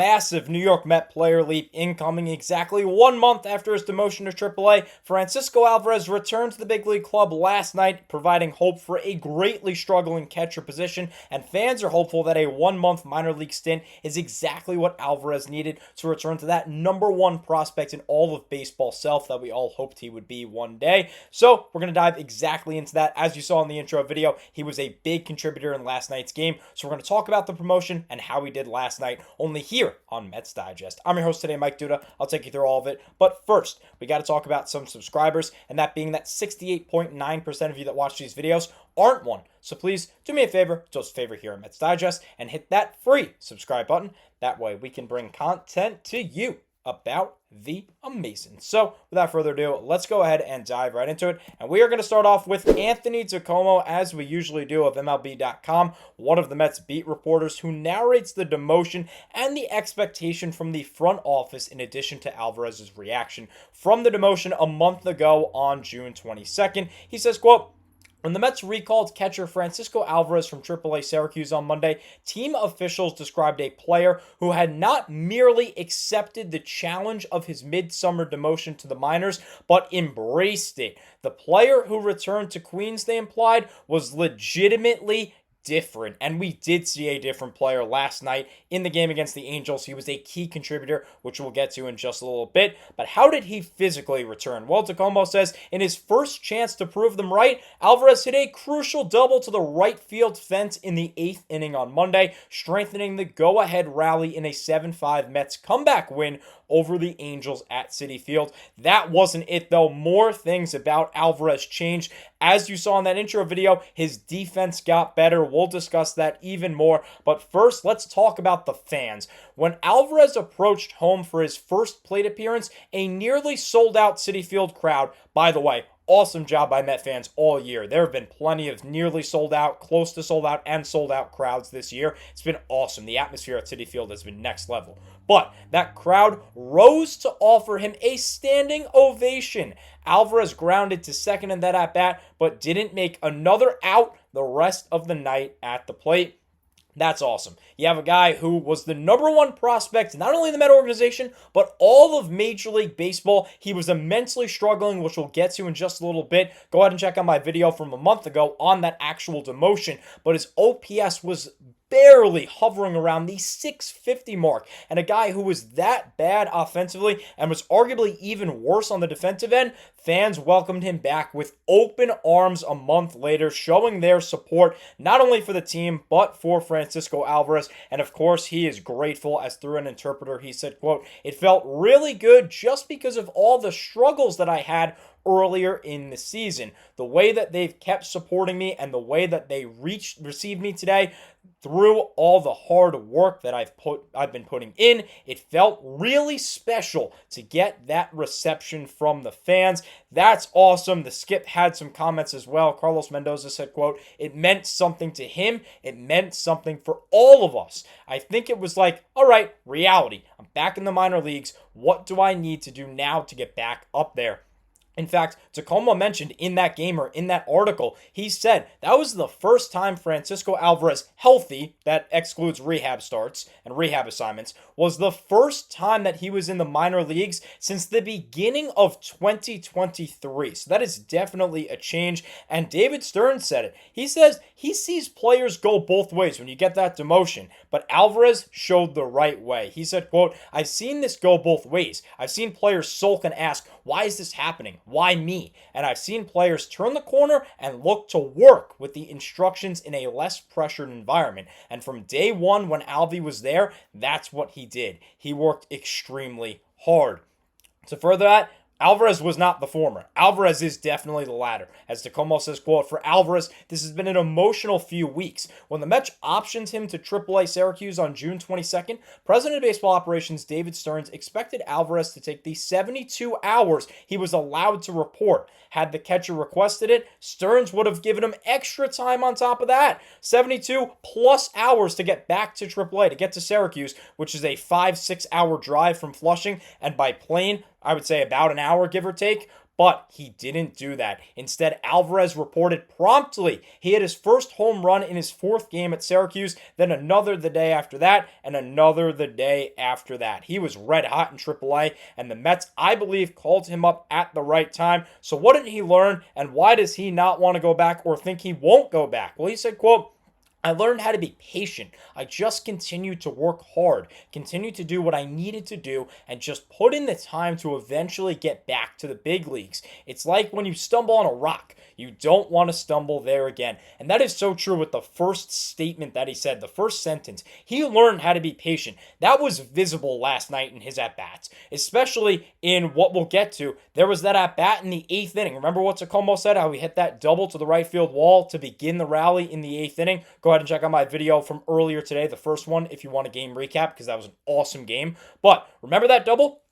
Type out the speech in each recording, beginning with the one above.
Massive New York Met player leap incoming exactly 1 month after his demotion to AAA. Francisco Alvarez returned to the big league club last night, providing hope for a greatly struggling catcher position, and fans are hopeful that a 1 month minor league stint is exactly what Alvarez needed to return to that number one prospect in all of baseball self that we all hoped he would be one day. So we're going to dive exactly into that. As you saw in the intro video, he was a big contributor in last night's game, so we're going to talk about the promotion and how he did last night, only here on Mets Digest. I'm your host today, Mike Duda. I'll take you through all of it. But first, we got to talk about some subscribers, and that being that 68.9% of you that watch these videos aren't one. So please do me a favor, do us a favor here on Mets Digest, and hit that free subscribe button. That way we can bring content to you about the amazing. So without further ado, let's go ahead and dive right into it. And we are going to start off with Anthony Tacomo, as we usually do, of MLB.com, one of the Mets beat reporters who narrates the demotion and the expectation from the front office, in addition to Alvarez's reaction from the demotion a month ago on June 22nd. He says, quote, "When the Mets recalled catcher Francisco Alvarez from AAA Syracuse on Monday, team officials described a player who had not merely accepted the challenge of his midsummer demotion to the minors, but embraced it. The player who returned to Queens, they implied, was legitimately different." And we did see a different player last night in the game against the Angels. He was a key contributor, which we'll get to in just a little bit. But how did he physically return? Well, Tacomo says in his first chance to prove them right, Alvarez hit a crucial double to the right field fence in the 8th inning on Monday, strengthening the go-ahead rally in a 7-5 Mets comeback win over the Angels at Citi Field. That wasn't it, though. More things about Alvarez changed. As you saw in that intro video, his defense got better. We'll discuss that even more. But first, let's talk about the fans. When Alvarez approached home for his first plate appearance, a nearly sold-out Citi Field crowd, by the way, awesome job by Met fans all year. There have been plenty of nearly sold out, close to sold out, and sold out crowds this year. It's been awesome. The atmosphere at Citi Field has been next level. But that crowd rose to offer him a standing ovation. Alvarez grounded to second in that at-bat, but didn't make another out the rest of the night at the plate. That's awesome. You have a guy who was the number one prospect, not only in the Met organization, but all of Major League Baseball. He was immensely struggling, which we'll get to in just a little bit. Go ahead and check out my video from a month ago on that actual demotion. But his OPS was barely hovering around the 650 mark. And a guy who was that bad offensively and was arguably even worse on the defensive end, fans welcomed him back with open arms a month later, showing their support not only for the team, but for Francisco Alvarez. And of course, he is grateful, as through an interpreter, he said, quote, "It felt really good just because of all the struggles that I had earlier in the season. The way that they've kept supporting me and the way that they received me today, through all the hard work that I've been putting in, it felt really special to get that reception from the fans." That's awesome. The skip had some comments as well. Carlos Mendoza said, quote, "It meant something to him. It meant something for all of us. I think it was like, all right, reality. I'm back in the minor leagues. What do I need to do now to get back up there?" In fact, Tacomo mentioned in that game, or in that article, he said that was the first time Francisco Alvarez, healthy, that excludes rehab starts and rehab assignments, was the first time that he was in the minor leagues since the beginning of 2023. So that is definitely a change. And David Stearns said it. He says he sees players go both ways when you get that demotion, but Alvarez showed the right way. He said, quote, "I've seen this go both ways. I've seen players sulk and ask, why is this happening? Why me? And I've seen players turn the corner and look to work with the instructions in a less pressured environment. And from day one when Alvy was there, that's what he did. He worked extremely hard." To further that, Alvarez was not the former. Alvarez is definitely the latter. As Tacomo says, quote, "For Alvarez, this has been an emotional few weeks. When the Mets optioned him to AAA Syracuse on June 22nd, President of Baseball Operations David Stearns expected Alvarez to take the 72 hours he was allowed to report. Had the catcher requested it, Stearns would have given him extra time on top of that. 72 plus hours to get back to AAA, to get to Syracuse, which is a 5-6 hour drive from Flushing, and by plane, I would say about an hour, give or take. but he didn't do that. Instead, Alvarez reported promptly he hit his first home run in his fourth game at Syracuse, then another the day after that, and another the day after that. He was red hot in AAA, and the Mets, I believe, called him up at the right time. So what did he learn, and why does he not want to go back or think he won't go back? Well, he said, quote, I learned how to be patient. I just continued to work hard, continued to do what I needed to do, and just put in the time to eventually get back to the big leagues. It's like when you stumble on a rock. You don't want to stumble there again. And that is so true with the first statement that he said, the first sentence. He learned how to be patient. That was visible last night in his at-bats, especially in what we'll get to. There was that at-bat in the 8th inning. Remember what Tacoma said, how he hit that double to the right field wall to begin the rally in the 8th inning? Go ahead and check out my video from earlier today, the first one, if you want a game recap, because that was an awesome game. But remember that double?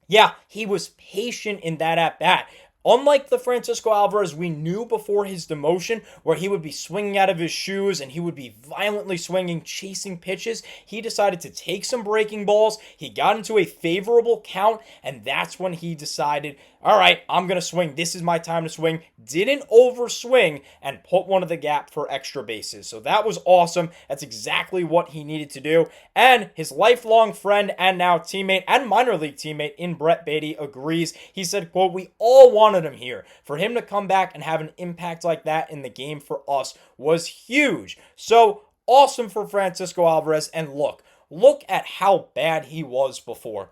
Yeah, he was patient in that at-bat. Unlike the Francisco Alvarez we knew before his demotion, where he would be swinging out of his shoes and he would be violently swinging, chasing pitches, he decided to take some breaking balls. He got into a favorable count, and that's when he decided, all right, I'm going to swing. This is my time to swing. Didn't overswing and put one of the gap for extra bases. So that was awesome. That's exactly what he needed to do. And his lifelong friend and now teammate and minor league teammate in Brett Beatty agrees. He said, quote, we all wanted him here. For him to come back and have an impact like that in the game for us was huge. So awesome for Francisco Alvarez. And look at how bad he was before.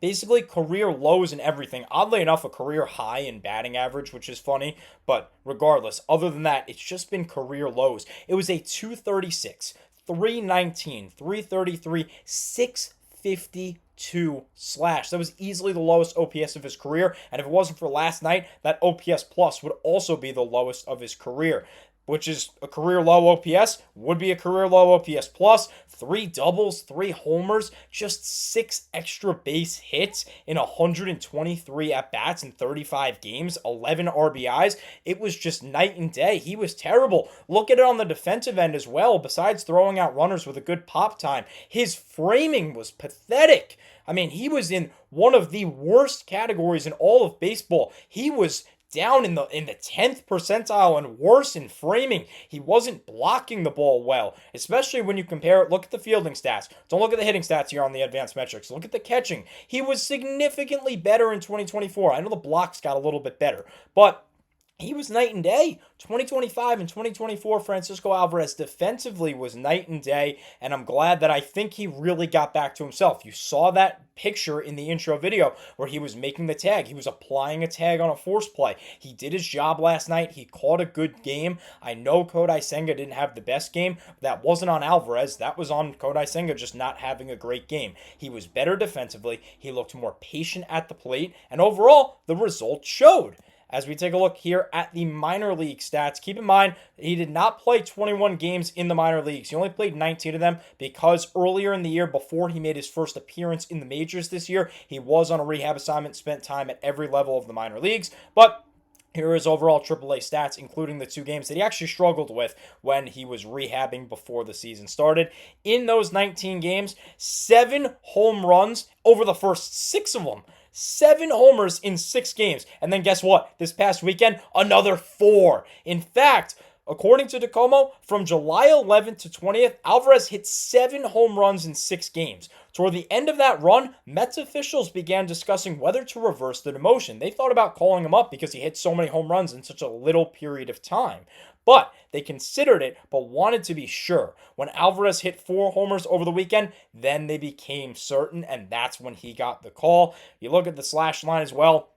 Basically, career lows and everything. Oddly enough, a career high in batting average, which is funny. But regardless, other than that, it's just been career lows. It was a 236, 319, 333, 652 slash. That was easily the lowest OPS of his career. And if it wasn't for last night, that OPS plus would also be the lowest of his career, which is a career low OPS, would be a career low OPS plus, 3 doubles, 3 homers, just 6 extra base hits in 123 at-bats in 35 games, 11 RBIs. It was just night and day. He was terrible. Look at it on the defensive end as well. Besides throwing out runners with a good pop time, his framing was pathetic. I mean, he was in one of the worst categories in all of baseball. He was down in the 10th percentile and worse in framing. He wasn't blocking the ball well, especially when you compare it. Look at the fielding stats. Don't look at the hitting stats here on the advanced metrics. Look at the catching. He was significantly better in 2024. I know the blocks got a little bit better, but he was night and day. 2025 and 2024, Francisco Alvarez defensively was night and day, and I'm glad that I think he really got back to himself. You saw that picture in the intro video where he was making the tag. He was applying a tag on a force play. He did his job last night. He caught a good game. I know Kodai Senga didn't have the best game. That wasn't on Alvarez. That was on Kodai Senga just not having a great game. He was better defensively. He looked more patient at the plate, and overall, the results showed. As we take a look here at the minor league stats, keep in mind he did not play 21 games in the minor leagues. He only played 19 of them because earlier in the year, before he made his first appearance in the majors this year, he was on a rehab assignment, spent time at every level of the minor leagues. But here are his overall AAA stats, including the 2 games that he actually struggled with when he was rehabbing before the season started. In those 19 games, 7 home runs over the first 6 of them. 7 homers in 6 games. And then guess what? This past weekend, another 4. In fact, according to Tacoma, from July 11th to 20th, Alvarez hit 7 home runs in 6 games. Toward the end of that run, Mets officials began discussing whether to reverse the demotion. They thought about calling him up because he hit so many home runs in such a little period of time. But they considered it, but wanted to be sure. When Alvarez hit 4 homers over the weekend, then they became certain, and that's when he got the call. You look at the slash line as well.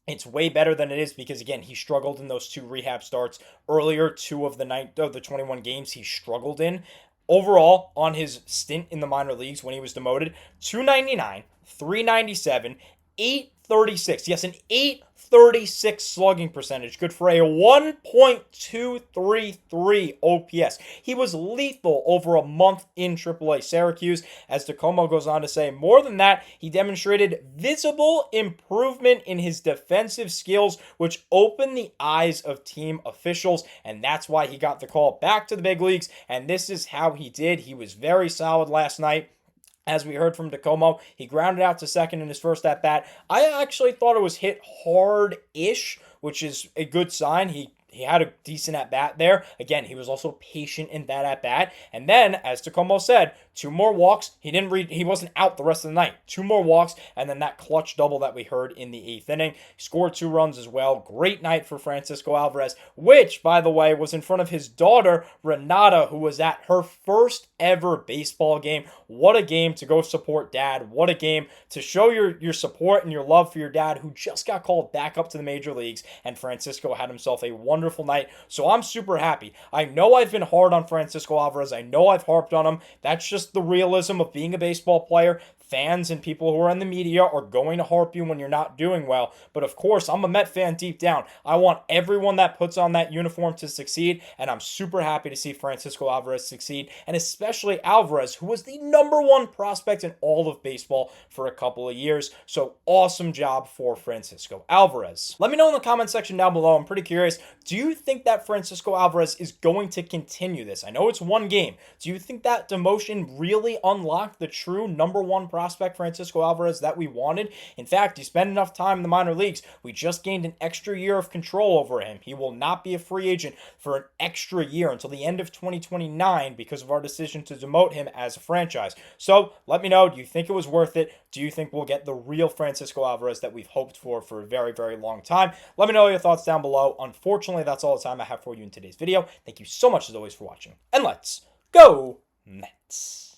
It's way better than it is because, again, he struggled in those 2 rehab starts earlier. 2 of the 21 games he struggled in. Overall, on his stint in the minor leagues when he was demoted, 299, 397, 836. Yes, an 836 slugging percentage. Good for a 1.233 OPS. He was lethal over a month in AAA Syracuse. As Tacoma goes on to say, more than that, he demonstrated visible improvement in his defensive skills, which opened the eyes of team officials, and that's why he got the call back to the big leagues, and this is how he did. He was very solid last night. As we heard from DeComo, he grounded out to second in his first at-bat. I actually thought it was hit hard-ish, which is a good sign. He had a decent at-bat there. Again, he was also patient in that at-bat. And then, as Tacoma said, 2 more walks. He wasn't out the rest of the night. 2 more walks, and then that clutch double that we heard in the 8th inning. He scored 2 runs as well. Great night for Francisco Alvarez, which, by the way, was in front of his daughter, Renata, who was at her first ever baseball game. What a game to go support dad. What a game to show your support and your love for your dad, who just got called back up to the major leagues. And Francisco had himself a wonderful night. So I'm super happy. I know I've been hard on Francisco Alvarez. I know I've harped on him. That's just the realism of being a baseball player. Fans and people who are in the media are going to harp you when you're not doing well. But of course, I'm a Met fan deep down. I want everyone that puts on that uniform to succeed, and I'm super happy to see Francisco Alvarez succeed, and especially Alvarez, who was the #1 prospect in all of baseball for a couple of years. So awesome job for Francisco Alvarez. Let me know in the comment section down below. I'm pretty curious. Do you think that Francisco Alvarez is going to continue this? I know it's 1 game. Do you think that demotion really unlocked the true #1 prospect Francisco Alvarez that we wanted? In fact, he spent enough time in the minor leagues. We just gained an extra year of control over him. He will not be a free agent for an extra year until the end of 2029 because of our decision to demote him as a franchise. So let me know, do you think it was worth it? Do you think we'll get the real Francisco Alvarez that we've hoped for a very, very long time? Let me know your thoughts down below. Unfortunately, that's all the time I have for you in today's video. Thank you so much as always for watching, and let's go Mets.